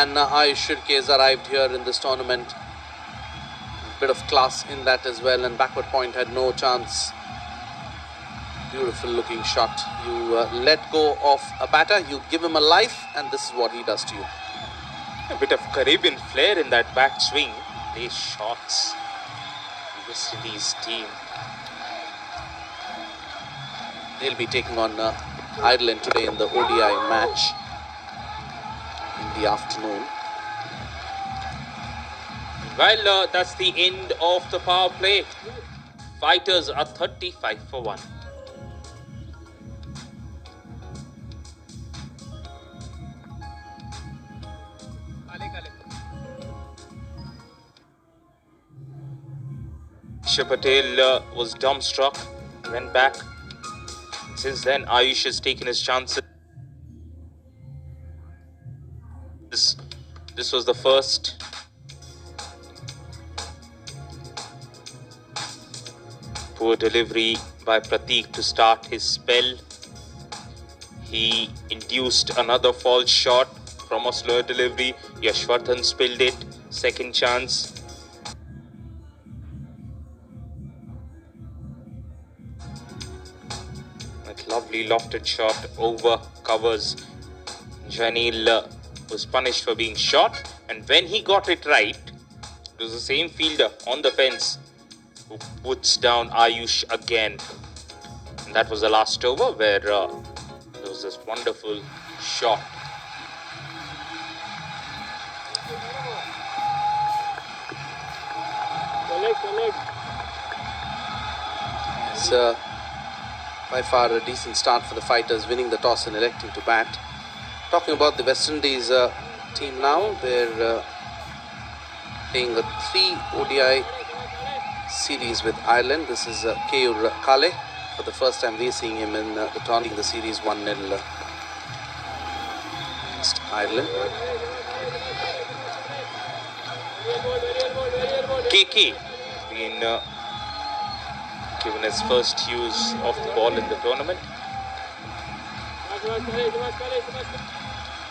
man Ayush Shirke has arrived here in this tournament. Bit of class in that as well, and backward point had no chance. Beautiful looking shot. You let go of a batter, you give him a life, and this is what he does to you. A bit of Caribbean flair in that back swing. These shots. The West Indies team. They'll be taking on Ireland today in the ODI match in the afternoon. Well, that's the end of the power play. Fighters are 35 for 1. Patel was dumbstruck, went back. Since then, Ayush has taken his chances. This was the first. Poor delivery by Prateek to start his spell. He induced another false shot from a slower delivery. Yashvardhan spilled it. Second chance. That lovely lofted shot over covers. Janil was punished for being shot, and when he got it right, it was the same fielder on the fence who puts down Ayush again. And that was the last over where there was this wonderful shot. It's by far a decent start for the fighters, winning the toss and electing to bat. Talking about the West Indies team now, they're playing a 3 ODI series with Ireland. This is Keyur Kale. For the first time we're seeing him in the tournament. The series 1-0 against Ireland. KK being given his first use of the ball in the tournament.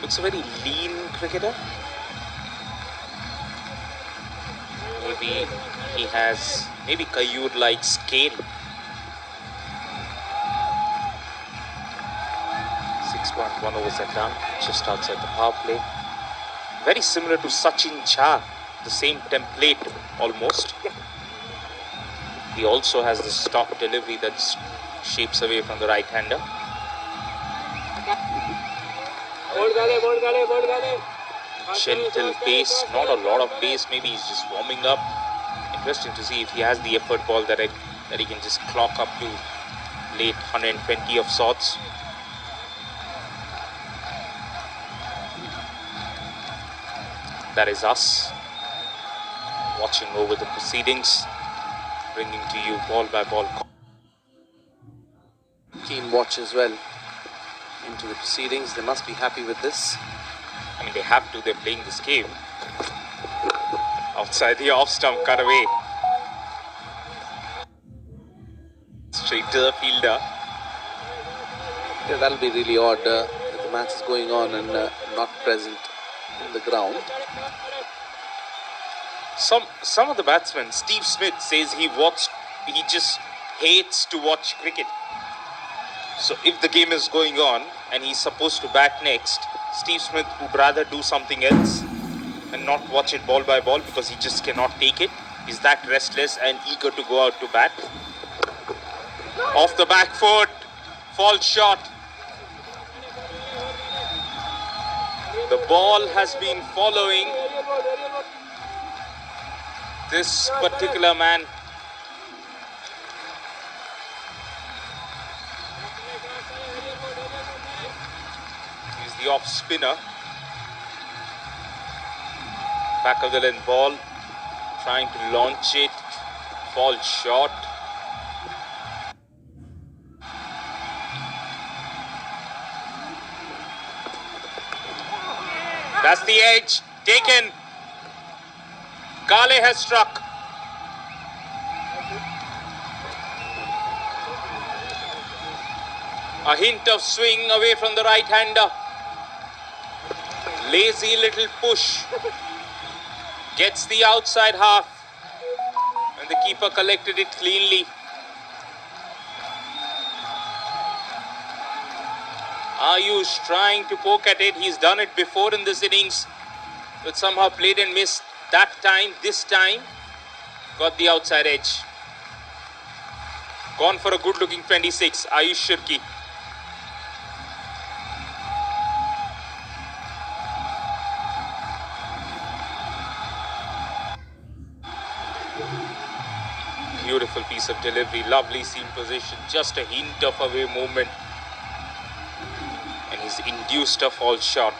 Looks a very lean cricketer. Maybe he has, Kayur like scale. 6-1, 1 overs are done, just outside the power play. Very similar to Sachin Jha, the same template almost. He also has the stock delivery that shapes away from the right-hander. Gentle pace, not a lot of pace, maybe he's just warming up. Interesting to see if he has the effort ball that he can just clock up to late 120 of sorts. That is us watching over the proceedings, bringing to you ball by ball. Keen watch as well into the proceedings. They must be happy with this. I mean, they have to. They're playing this game. Outside the off stump, cut away. Straight to the fielder. Yeah, that'll be really odd if the match is going on and not present in the ground. Some of the batsmen, Steve Smith says he just hates to watch cricket. So if the game is going on and he's supposed to bat next, Steve Smith would rather do something else and not watch it ball by ball because he just cannot take it. He's that restless and eager to go out to bat. Off the back foot, false shot. The ball has been following this particular man. He's the off spinner. Back of the length ball, trying to launch it. False shot. That's the edge. Taken. Kale has struck. A hint of swing away from the right-hander. Lazy little push. Gets the outside half. And the keeper collected it cleanly. Ayush trying to poke at it. He's done it before in this innings. But somehow played and missed that time. This time, got the outside edge. Gone for a good looking 26. Ayush Shirki. Beautiful piece of delivery. Lovely seam position. Just a hint of away movement. And he's induced a false shot.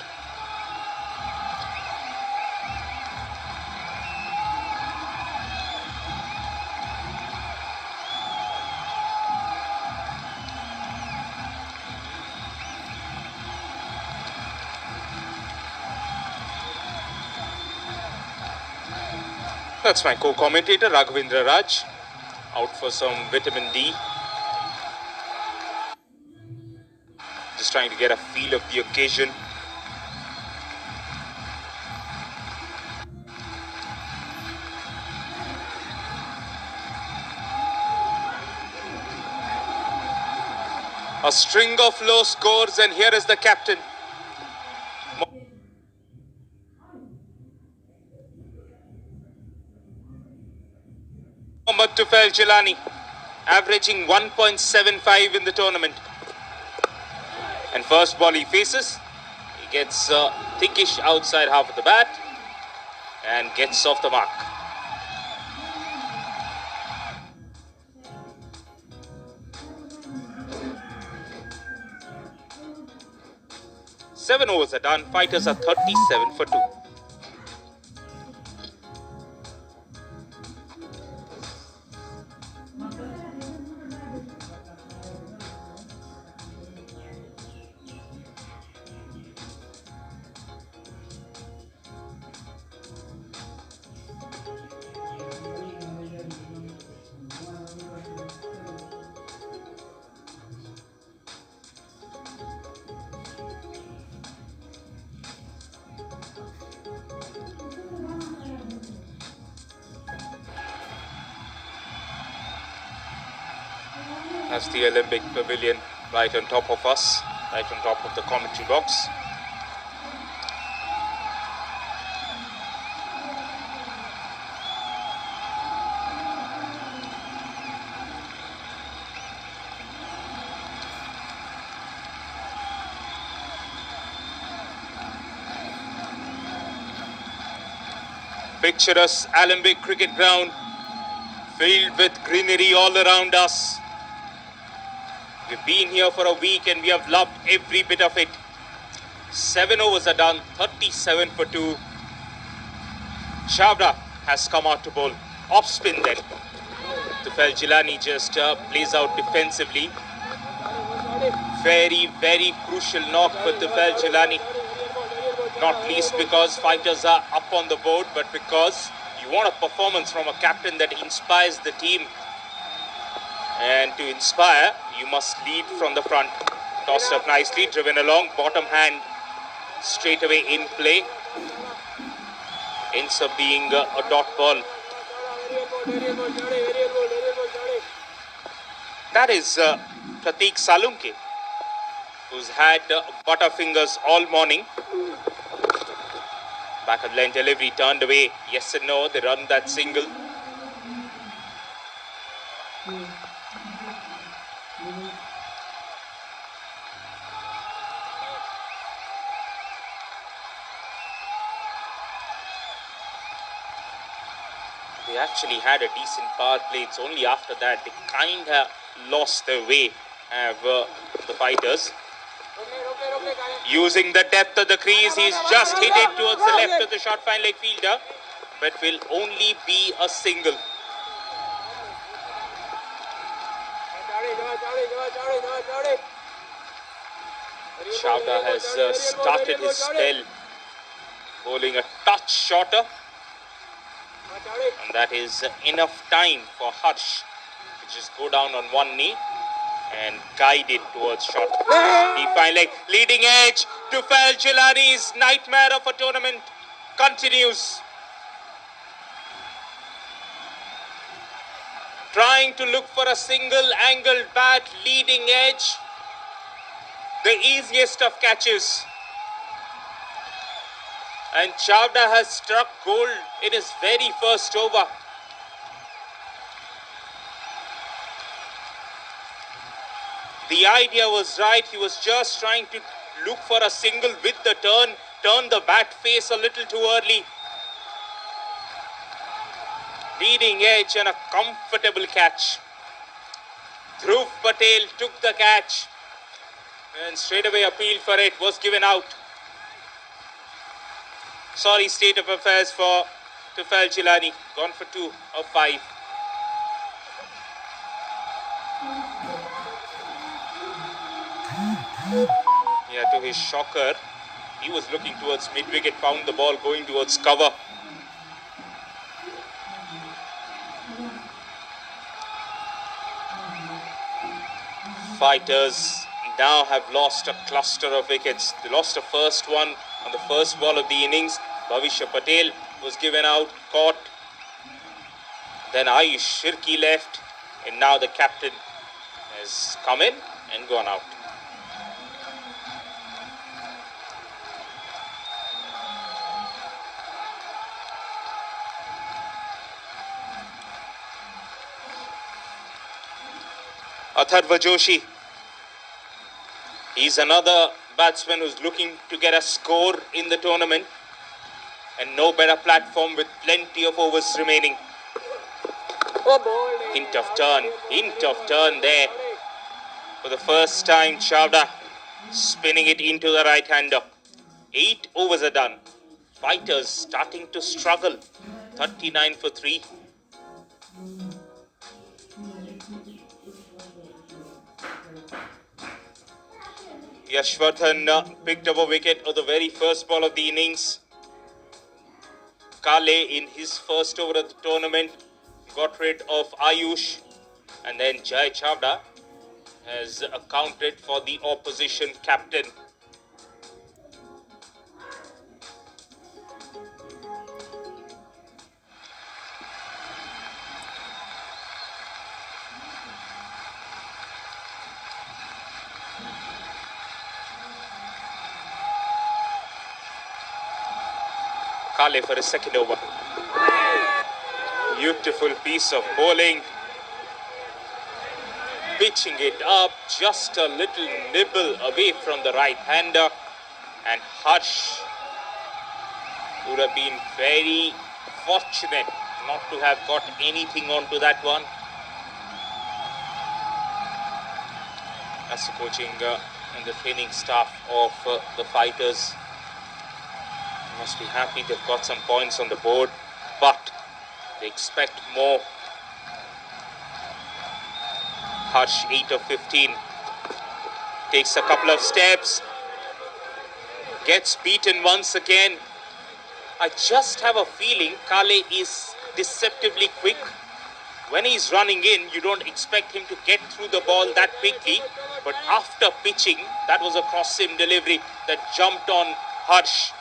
That's my co-commentator Raghavendra Raj, out for some vitamin D. Just trying to get a feel of the occasion. A string of low scores, and here is the captain. Mohammad Tufail Jilani, averaging 1.75 in the tournament. And first ball he faces, he gets thickish outside half of the bat and gets off the mark. Seven overs are done, fighters are 37 for 2. That's the Olympic Pavilion right on top of us, right on top of the commentary box. Picturesque Olympic cricket ground, filled with greenery all around us. We've been here for a week and we have loved every bit of it. 7 overs are done, 37 for 2. Chavda has come out to bowl. Off spin then. Tufail Jilani just plays out defensively. Very, very crucial knock for Tufail Jilani. Not least because fighters are up on the board, but because you want a performance from a captain that inspires the team. And to inspire, you must lead from the front. Tossed up nicely, driven along, bottom hand straight away in play. Ends up being a dot ball. That is Prateek Salunke, who's had butterfingers all morning. Back of the line delivery turned away. Yes and no, they run that single. They actually had a decent power play. It's only after that they kind of lost their way, the fighters. Using the depth of the crease, he's just hit it towards the left of the short fine leg fielder, but will only be a single. Chavda has started his spell bowling a touch shorter, and that is enough time for Harsh to just go down on one knee and guide it towards short. Deep fine leg, leading edge, FlG CHA's nightmare of a tournament continues. Trying to look for a single angled bat, leading edge. The easiest of catches. And Chavda has struck gold in his very first over. The idea was right. He was just trying to look for a single with the turn the bat face a little too early. Leading edge and a comfortable catch. Dhruv Patel took the catch and straight away appealed for it, was given out. Sorry state of affairs for FlG CHA, gone for 2 of 5. Yeah, to his shocker, he was looking towards mid-wicket, found the ball going towards cover. Fighters now have lost a cluster of wickets. They lost the first one on the first ball of the innings. Bhavishya Patel was given out, caught. Then Ayush Shirki left, and now the captain has come in and gone out. Atharva Joshi, he's another batsman who's looking to get a score in the tournament, and no better platform with plenty of overs remaining. Hint of turn there. For the first time, Chavda spinning it into the right-hander. 8 overs are done. Fighters starting to struggle. 39 for 3. Yashvardhan picked up a wicket on the very first ball of the innings. Kale in his first over of the tournament got rid of Ayush, and then Jai Chavda has accounted for the opposition captain. Kale for his second over. Beautiful piece of bowling. Pitching it up just a little nibble away from the right-hander. And Harsh would have been very fortunate not to have got anything onto that one. That's the coaching and the training staff of the fighters. Must be happy they've got some points on the board, but they expect more. Harsh 8 of 15. Takes a couple of steps. Gets beaten once again. I just have a feeling Kale is deceptively quick. When he's running in, you don't expect him to get through the ball that quickly. But after pitching, that was a cross-seam delivery that jumped on Harsh.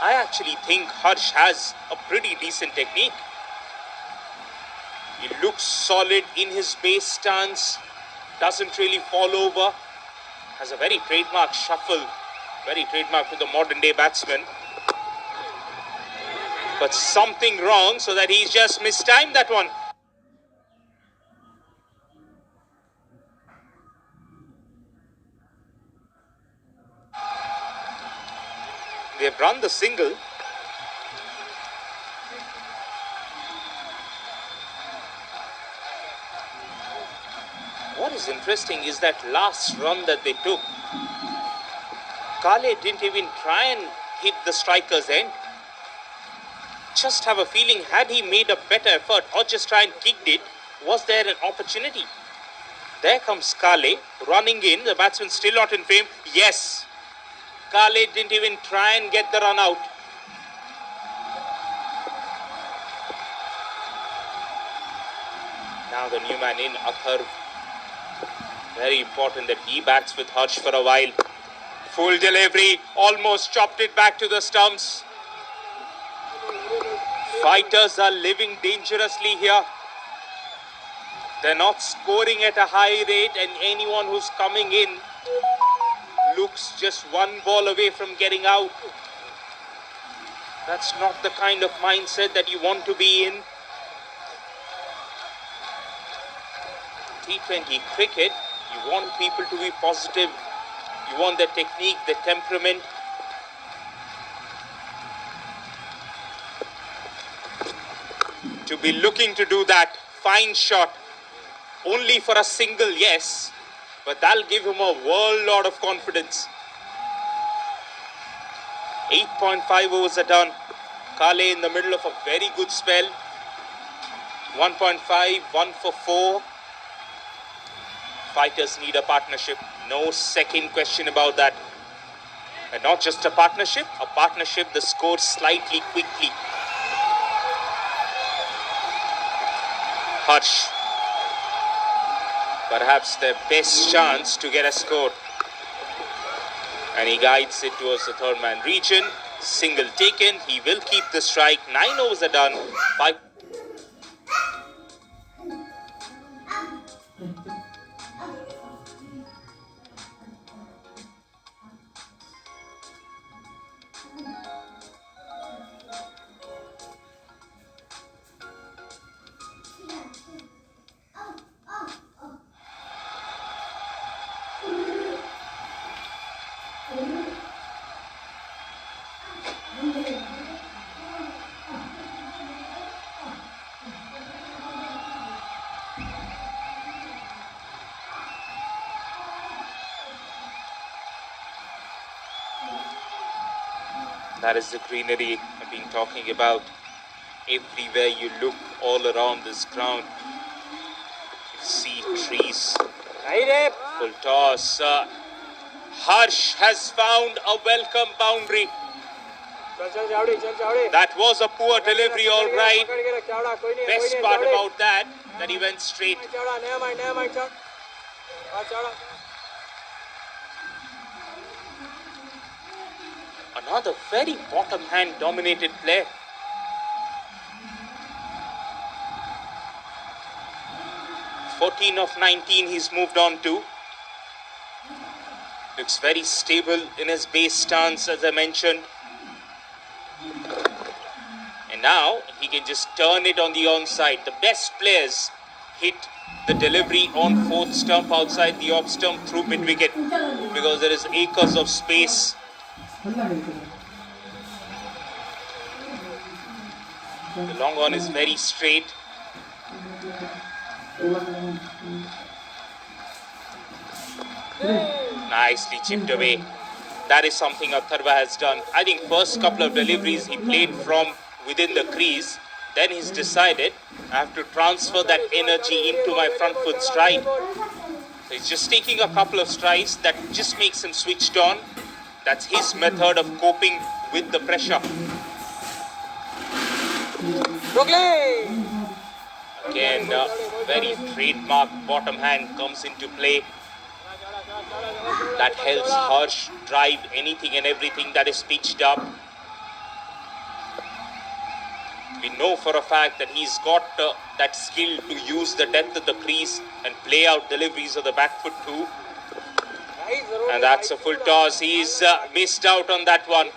I actually think Harsh has a pretty decent technique. He looks solid in his base stance, doesn't really fall over, has a very trademark shuffle, very trademark to the modern day batsman. But something wrong so that he's just mistimed that one. They've run the single. What is interesting is that last run that they took, Kale didn't even try and hit the striker's end. Just have a feeling, had he made a better effort or just try and kicked it, was there an opportunity? There comes Kale running in, the batsman still not in frame. Yes, Kale didn't even try and get the run out. Now the new man in, Atharv. Very important that he bats with Harsh for a while. Full delivery, almost chopped it back to the stumps. Fighters are living dangerously here. They're not scoring at a high rate, and anyone who's coming in looks just one ball away from getting out. That's not the kind of mindset that you want to be in. T20 cricket, you want people to be positive. You want the technique, the temperament. To be looking to do that fine shot only for a single, yes, but that'll give him a world lot of confidence. 8.5 overs are done. Kale in the middle of a very good spell. 1.5, 1 for 4. Fighters need a partnership. No second question about that. And not just a partnership that scores slightly quickly. Harsh. Perhaps their best chance to get a score. And he guides it towards the third man region. Single taken. He will keep the strike. 9 overs are done. 5. That is the greenery I've been talking about. Everywhere you look all around this ground, you see trees. Full toss. Harsh has found a welcome boundary. That was a poor delivery, all right. Best part about that he went straight. Another very bottom hand dominated play. "14 of 19 he's moved on to. Looks very stable in his base stance, as I mentioned. And now he can just turn it on the onside. The best players hit the delivery on fourth stump outside the off stump through mid wicket, because there is acres of space. The long on is very straight. Nicely chipped away. That is something Atharva has done. I think first couple of deliveries he played from within the crease. Then he's decided I have to transfer that energy into my front foot stride. So he's just taking a couple of strides that just makes him switched on. That's his method of coping with the pressure. Again, very trademark bottom hand comes into play. That helps Harsh drive anything and everything that is pitched up. We know for a fact that he's got that skill to use the depth of the crease and play out deliveries of the back foot too. And that's a full toss. He's missed out on that one.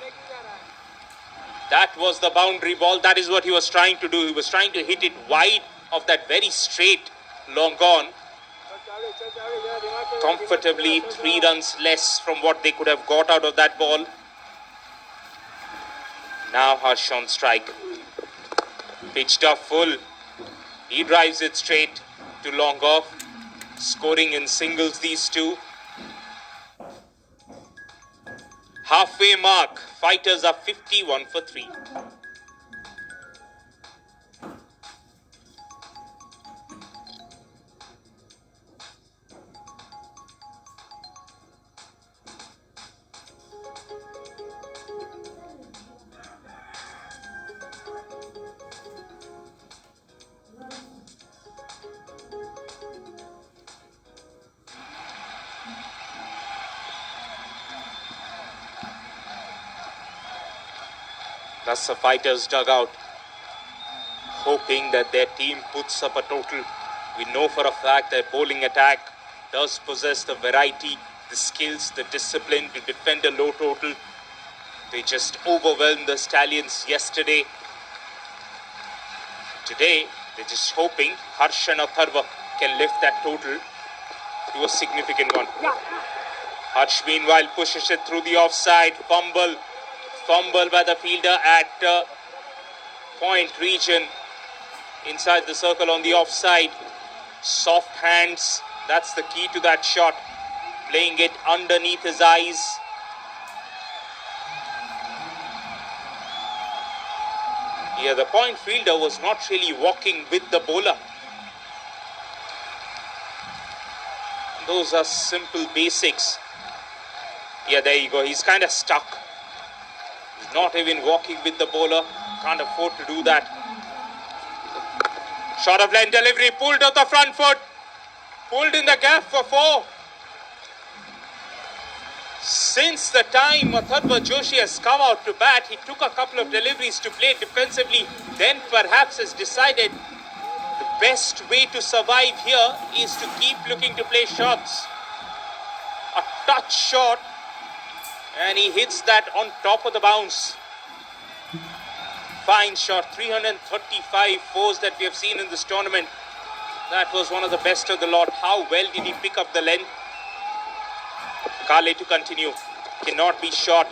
That was the boundary ball. That is what he was trying to do. He was trying to hit it wide of that very straight long on. Comfortably 3 runs less from what they could have got out of that ball. Now Harsh on strike. Pitched off full. He drives it straight to long off. Scoring in singles, these two. Halfway mark. Fighters are 51 for 3. That's the fighters' dugout, hoping that their team puts up a total. We know for a fact that bowling attack does possess the variety, the skills, the discipline to defend a low total. They just overwhelmed the Stallions yesterday. Today, they're just hoping Harsh and Atharva can lift that total to a significant one. Harsh, meanwhile, pushes it through the offside. Fumble by the fielder at point region inside the circle on the offside. Soft hands, that's the key to that shot. Playing it underneath his eyes. Yeah, the point fielder was not really walking with the bowler. Those are simple basics. Yeah, there you go. He's kind of stuck. He's not even walking with the bowler. Can't afford to do that. Short of line delivery. Pulled out the front foot. Pulled in the gap for 4. Since the time Atharva Joshi has come out to bat, he took a couple of deliveries to play defensively. Then perhaps has decided the best way to survive here is to keep looking to play shots. A touch shot. And he hits that on top of the bounce. Fine shot. 335 fours that we have seen in this tournament. That was one of the best of the lot. How well did he pick up the length? Kale to continue. Cannot be short.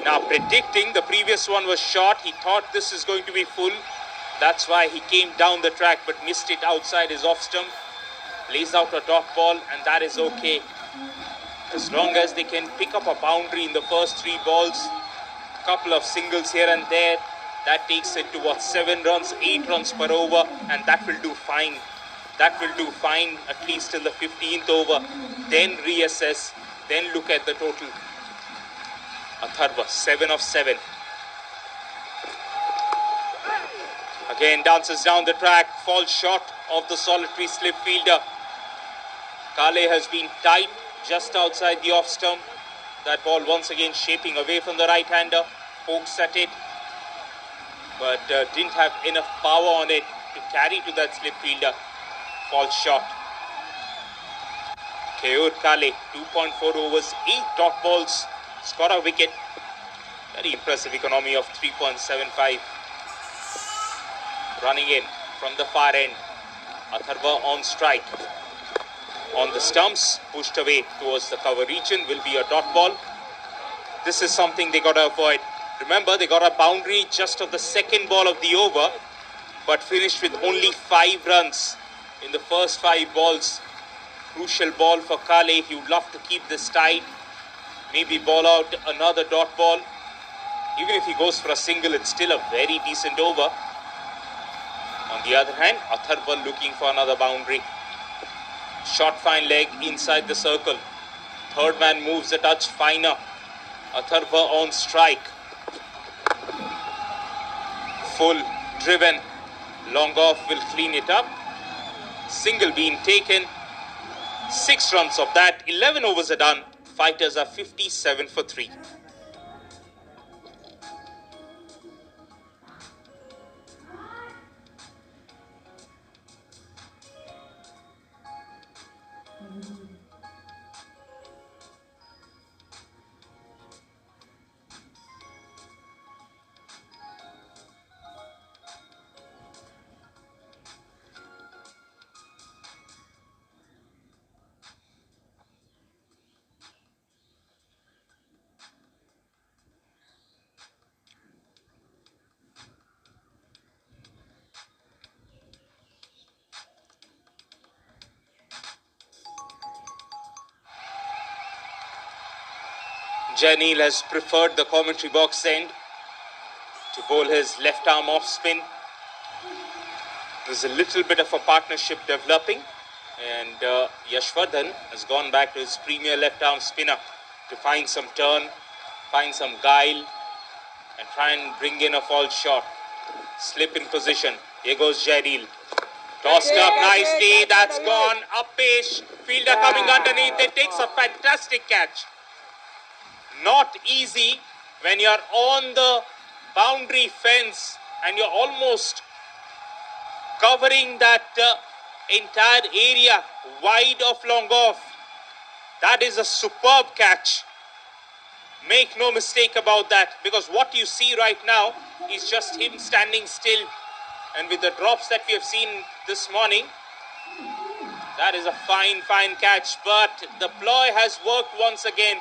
Now predicting the previous one was short. He thought this is going to be full. That's why he came down the track but missed it outside his off stump. Plays out a dot ball and that is okay. As long as they can pick up a boundary in the first 3 balls. Couple of singles here and there. That takes it to what, 7 runs, 8 runs per over, and that will do fine. That will do fine at least till the 15th over. Then reassess, then look at the total. Atharva, 7 of 7. Again dances down the track, falls short of the solitary slip fielder. Kale has been tight just outside the off stump. That ball once again shaping away from the right-hander. Pokes at it, but didn't have enough power on it to carry to that slip fielder. Falls short. KO'd Kale, 2.4 overs, 8 dot balls, scored a wicket. Very impressive economy of 3.75. Running in from the far end. Atharva on strike. On the stumps, pushed away towards the cover region, will be a dot ball. This is something they got to avoid. Remember, they got a boundary just of the second ball of the over, but finished with only 5 runs in the first 5 balls. Crucial ball for Kale. He would love to keep this tight. Maybe ball out another dot ball. Even if he goes for a single, it's still a very decent over. On the other hand, Atharva looking for another boundary. Short fine leg inside the circle. Third man moves a touch finer. Atharva on strike. Full driven. Long off will clean it up. Single being taken. 6 runs of that. 11 overs are done. Fighters are 57 for 3. Janil has preferred the commentary box end to bowl his left arm off spin. There's a little bit of a partnership developing, and Yashvardhan has gone back to his premier left arm spinner to find some turn, find some guile, and try and bring in a false shot. Slip in position. Here goes Janil. Tossed up nicely. That's gone. Uppish. Fielder coming underneath. It takes a fantastic catch. Not easy when you're on the boundary fence and you're almost covering that entire area wide of long off. That is a superb catch. Make no mistake about that, because what you see right now is just him standing still. And with the drops that we have seen this morning, that is a fine catch. But the ploy has worked once again.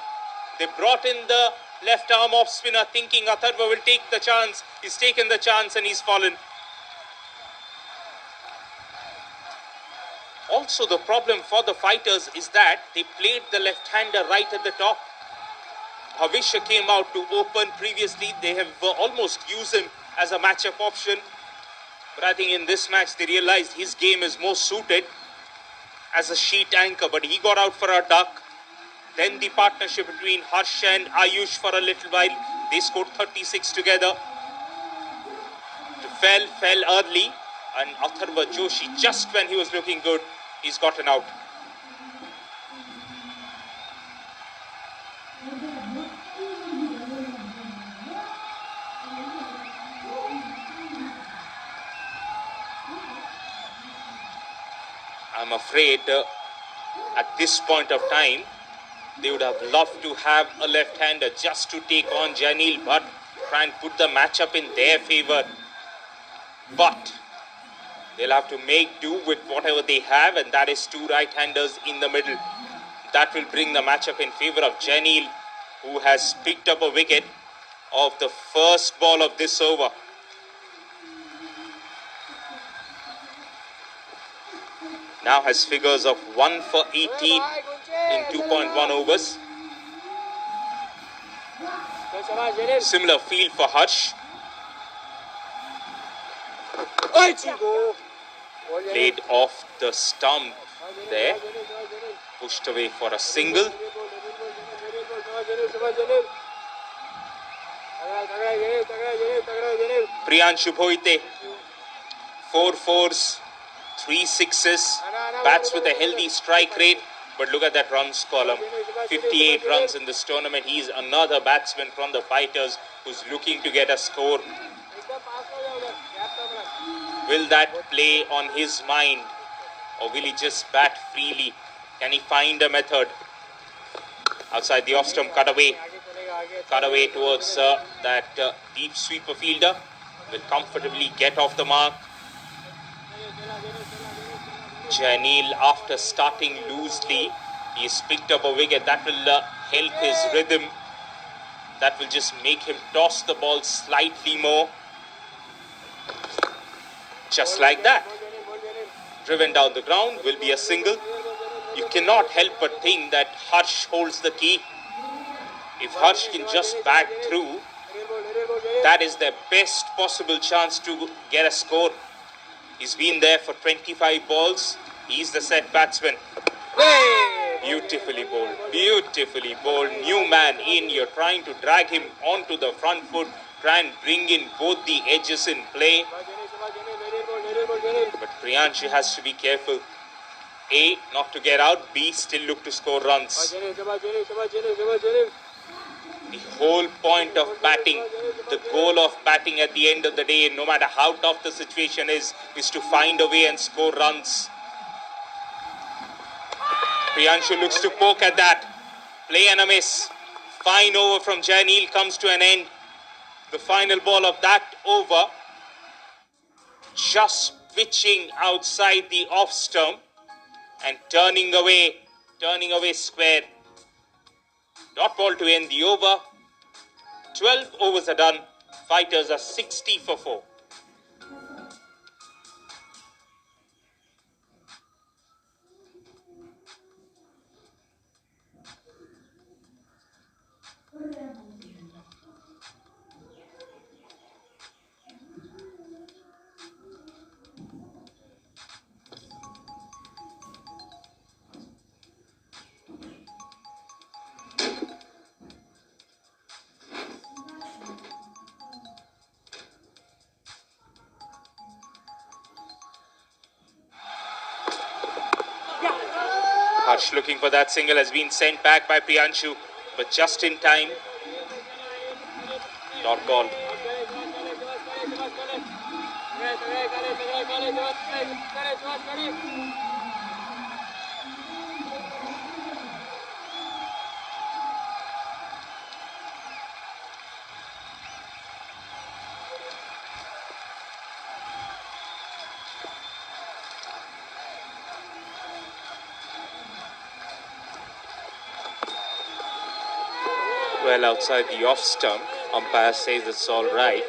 They brought in the left arm off spinner thinking Atharva will take the chance. He's taken the chance and he's fallen. Also, the problem for the fighters is that they played the left-hander right at the top. Bhavisha came out to open previously. They have almost used him as a matchup option. But I think in this match they realized his game is more suited as a sheet anchor. But he got out for a duck. Then the partnership between Harsh and Ayush for a little while. They scored 36 together. Fell early. And Atharva Joshi, just when he was looking good, he's gotten out. I'm afraid at this point of time, they would have loved to have a left-hander just to take on Janil Bhatt, try and put the matchup in their favor. But they'll have to make do with whatever they have, and that is two right-handers in the middle. That will bring the matchup in favor of Janil, who has picked up a wicket of the first ball of this over. Now has figures of 1 for 18 in 2.1 overs. Similar field for Harsh. Played off the stump there. Pushed away for a single. Priyanshu Bhoite. 4 fours, 3 sixes. Bats with a healthy strike rate. But look at that runs column. 58 runs in this tournament. He is another batsman from the fighters who's looking to get a score. Will that play on his mind, or will he just bat freely? Can he find a method? Outside the off-stump, cut away towards that deep sweeper fielder. Will comfortably get off the mark. Janil, after starting loosely, he has picked up a wicket. That will help his rhythm. That will just make him toss the ball slightly more. Just like that. Driven down the ground, will be a single. You cannot help but think that Harsh holds the key. If Harsh can just bat through, that is their best possible chance to get a score. He's been there for 25 balls. He's the set batsman. Beautifully bowled. Beautifully bowled. New man in. You're trying to drag him onto the front foot. Try and bring in both the edges in play. But Priyanshu has to be careful. A, not to get out. B, still look to score runs. The whole point of batting, the goal of batting at the end of the day, no matter how tough the situation is to find a way and score runs. Priyanshu looks to poke at that. Play and a miss. Fine over from Janil comes to an end. The final ball of that over, just pitching outside the off stump and turning away square. Dot ball to end the over. 12 overs are done. Fighters are 60 for 4. Harsh looking for that single, has been sent back by Priyanshu, but just in time. Dot ball. Well, outside the off stump, umpire says it's all right.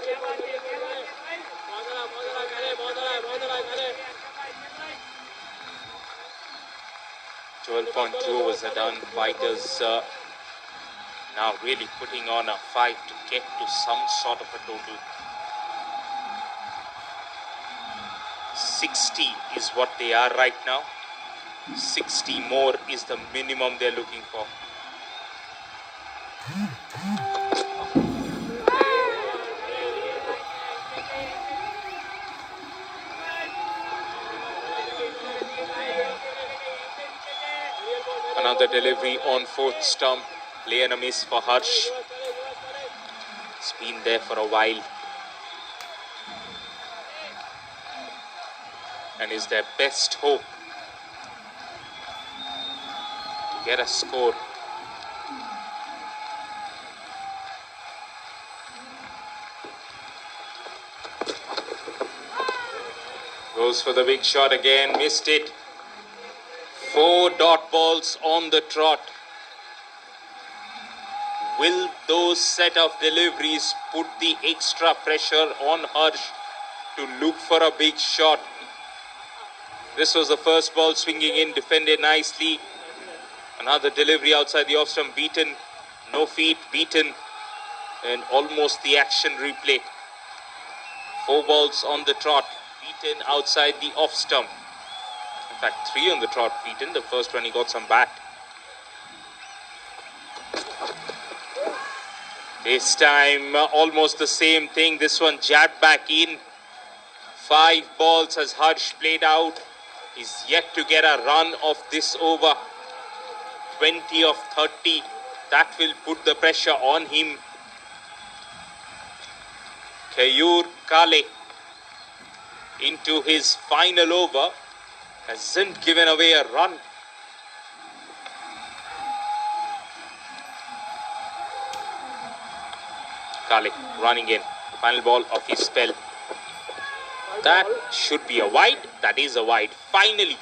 .2 overs are done. Fighters now really putting on a fight to get to some sort of a total. 60 is what they are right now. 60 more is the minimum they're looking for. Another delivery on fourth stump. Play and a miss for Harsh. It's been there for a while. And is their best hope to get a score. Goes for the big shot again, missed it. 4 dot balls on the trot. Will those set of deliveries put the extra pressure on Harsh to look for a big shot? This was the first ball swinging in, defended nicely. Another delivery outside the off stump, beaten. No feet, beaten. And almost the action replay. 4 balls on the trot, beaten outside the off stump. In fact, 3 on the trot, beaten. The first one he got some bat. This time, almost the same thing. This one jabbed back in. 5 balls as Harsh played out. He's yet to get a run of this over. 20 of 30. That will put the pressure on him. Kayur Kale into his final over. Hasn't given away a run. Kale running in. Final ball of his spell. That should be a wide. That is a wide. Finally,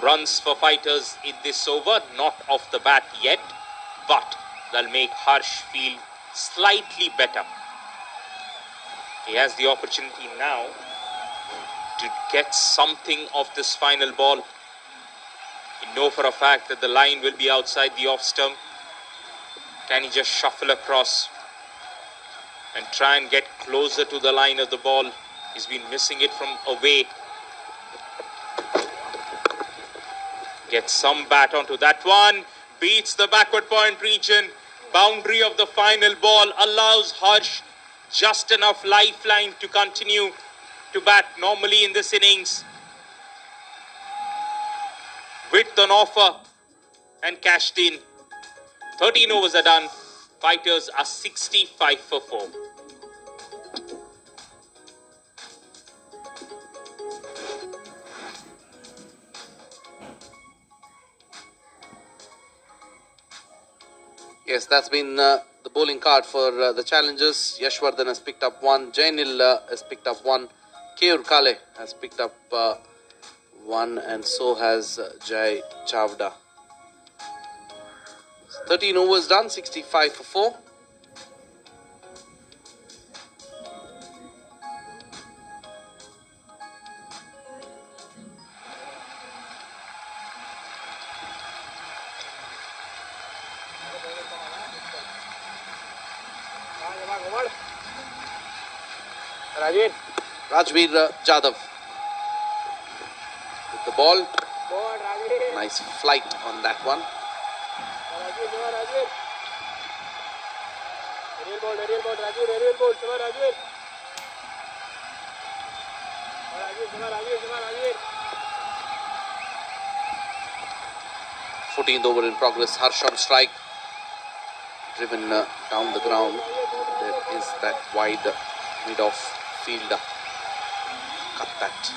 runs for fighters in this over. Not off the bat yet, but that'll make Harsh feel slightly better. He has the opportunity now to get something of this final ball. You know for a fact that the line will be outside the off stump. Can he just shuffle across and try and get closer to the line of the ball? He's been missing it from away. Gets some bat onto that one. Beats the backward point region. Boundary of the final ball allows Harsh just enough lifeline to continue to bat normally in this innings. Width on offer and cashed in. 13 overs are done. Fighters are 65 for 4. Yes, that's been the bowling card for the challengers. Yashwardhan has picked up 1. Jainil has picked up 1. Kayur Kale has picked up 1, and so has Jai Chavda. 13 overs done, 65 for 4. Rajveer Jadhav with the ball. Nice flight on that one. Aerial ball, 14th over in progress. Harsh on strike. Driven down the ground. There is that wide mid-off fielder. cut that.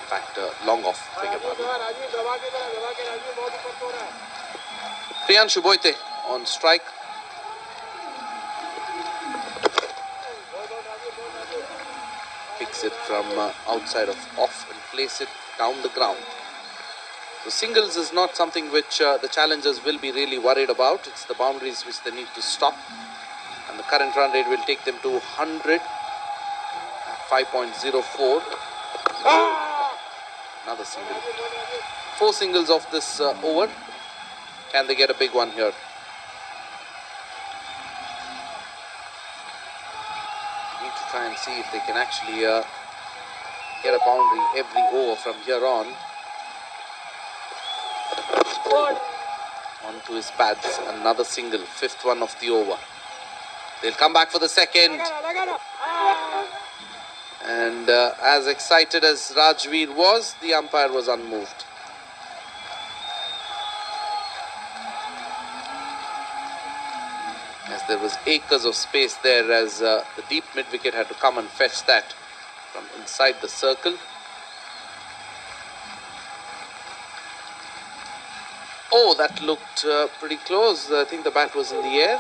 In fact, long off. Beg your pardon. Rajiv दबा के राजीव बहुत ऊपर तो रहा है. Priyanshu Boite on strike. Kicks it from outside of off and place it down the ground. So singles is not something which the challengers will be really worried about. It's the boundaries which they need to stop. And the current run rate will take them to 100 at 5.04. Another single. 4 singles of this over. Can they get a big one here? Need to try and see if they can actually get a boundary every over from here on. On to his pads. Another single. 5th one of the over. They'll come back for the second. And as excited as Rajveer was, the umpire was unmoved. As there was acres of space there, as the deep mid wicket had to come and fetch that from inside the circle. Oh, that looked pretty close. I think the bat was in the air.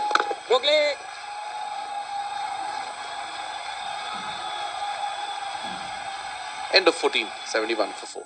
End of 14, 71 for 4.